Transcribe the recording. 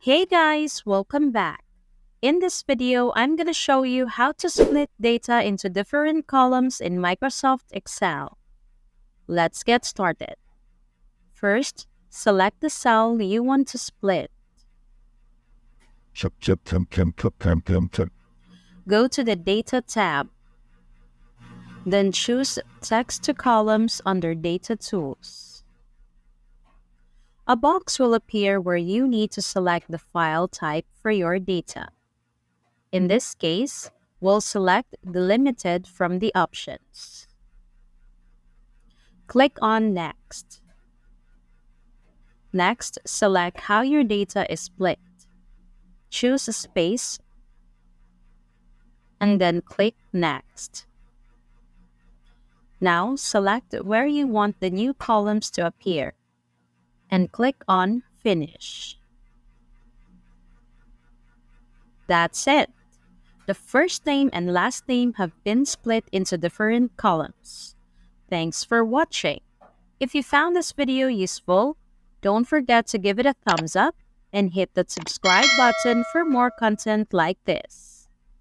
Hey guys, welcome back. In this video, I'm going to show you how to split data into different columns in Microsoft Excel. Let's get started. First, select the cell you want to split. Go to the Data tab. Then choose Text to Columns under Data Tools. A box will appear where you need to select the file type for your data. In this case, we'll select Delimited from the options. Click on Next. Next, select how your data is split. Choose a space and then click Next. Now, select where you want the new columns to appear and click on Finish. That's it. The first name and last name have been split into different columns. Thanks for watching. If you found this video useful, don't forget to give it a thumbs up and hit the subscribe button for more content like this.